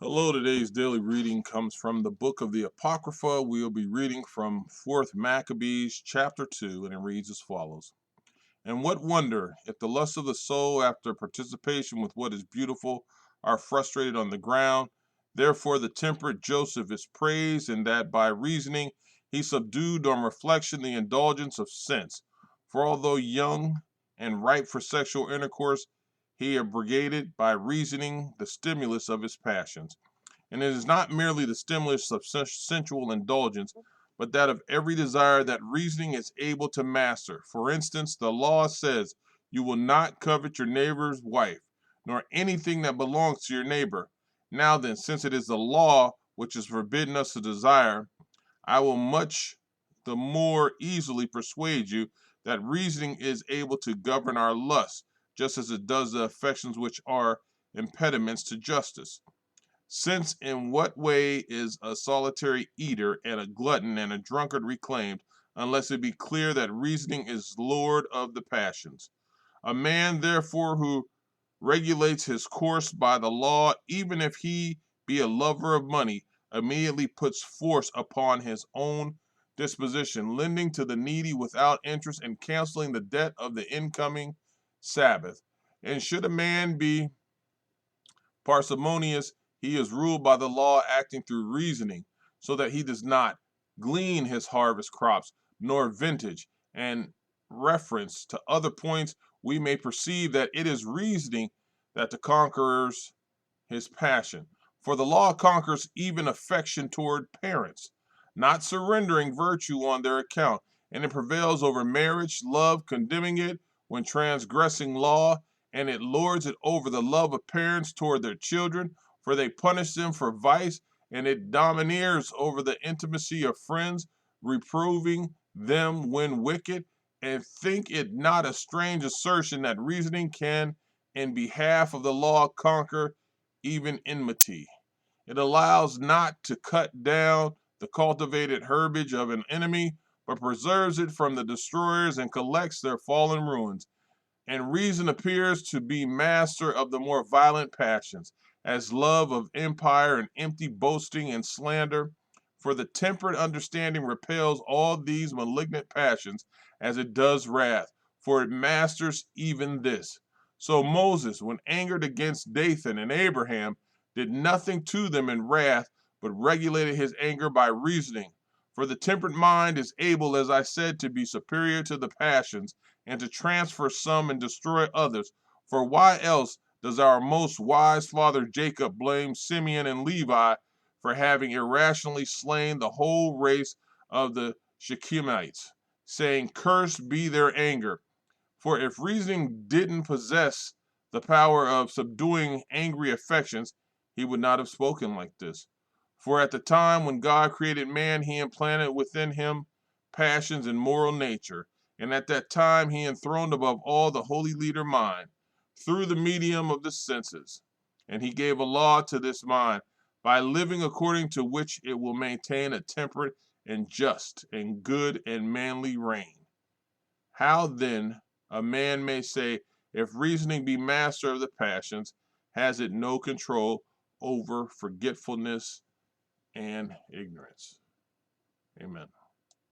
Hello, today's daily reading comes from the book of the Apocrypha. We'll be reading from 4th Maccabees chapter 2, and it reads as follows. And what wonder if the lusts of the soul after participation with what is beautiful are frustrated on the ground. Therefore the temperate Joseph is praised in that by reasoning he subdued on reflection the indulgence of sense. For although young and ripe for sexual intercourse, he abrogated by reasoning the stimulus of his passions. And it is not merely the stimulus of sensual indulgence, but that of every desire that reasoning is able to master. For instance, the law says, "You will not covet your neighbor's wife, nor anything that belongs to your neighbor." Now then, since it is the law which has forbidden us to desire, I will much the more easily persuade you that reasoning is able to govern our lusts, just as it does the affections which are impediments to justice. Since in what way is a solitary eater and a glutton and a drunkard reclaimed, unless it be clear that reasoning is lord of the passions? A man, therefore, who regulates his course by the law, even if he be a lover of money, immediately puts force upon his own disposition, lending to the needy without interest and canceling the debt of the incoming Sabbath. And should a man be parsimonious, he is ruled by the law, acting through reasoning, so that he does not glean his harvest crops, nor vintage. And reference to other points, we may perceive that it is reasoning that conquers his passion. For the law conquers even affection toward parents, not surrendering virtue on their account, and it prevails over marriage, love, condemning it when transgressing law, and it lords it over the love of parents toward their children, for they punish them for vice, and it domineers over the intimacy of friends, reproving them when wicked, and think it not a strange assertion that reasoning can, in behalf of the law, conquer even enmity. It allows not to cut down the cultivated herbage of an enemy, but preserves it from the destroyers and collects their fallen ruins. And reason appears to be master of the more violent passions, as love of empire and empty boasting and slander. For the temperate understanding repels all these malignant passions as it does wrath, for it masters even this. So Moses, when angered against Dathan and Abraham, did nothing to them in wrath, but regulated his anger by reasoning. For the temperate mind is able, as I said, to be superior to the passions, and to transfer some and destroy others. For why else does our most wise father Jacob blame Simeon and Levi for having irrationally slain the whole race of the Shechemites, saying, "Cursed be their anger"? For if reasoning didn't possess the power of subduing angry affections, he would not have spoken like this. For at the time when God created man, he implanted within him passions and moral nature, and at that time he enthroned above all the holy leader mind, through the medium of the senses. And he gave a law to this mind, by living according to which it will maintain a temperate and just and good and manly reign. How then a man may say, if reasoning be master of the passions, has it no control over forgetfulness and ignorance? Amen.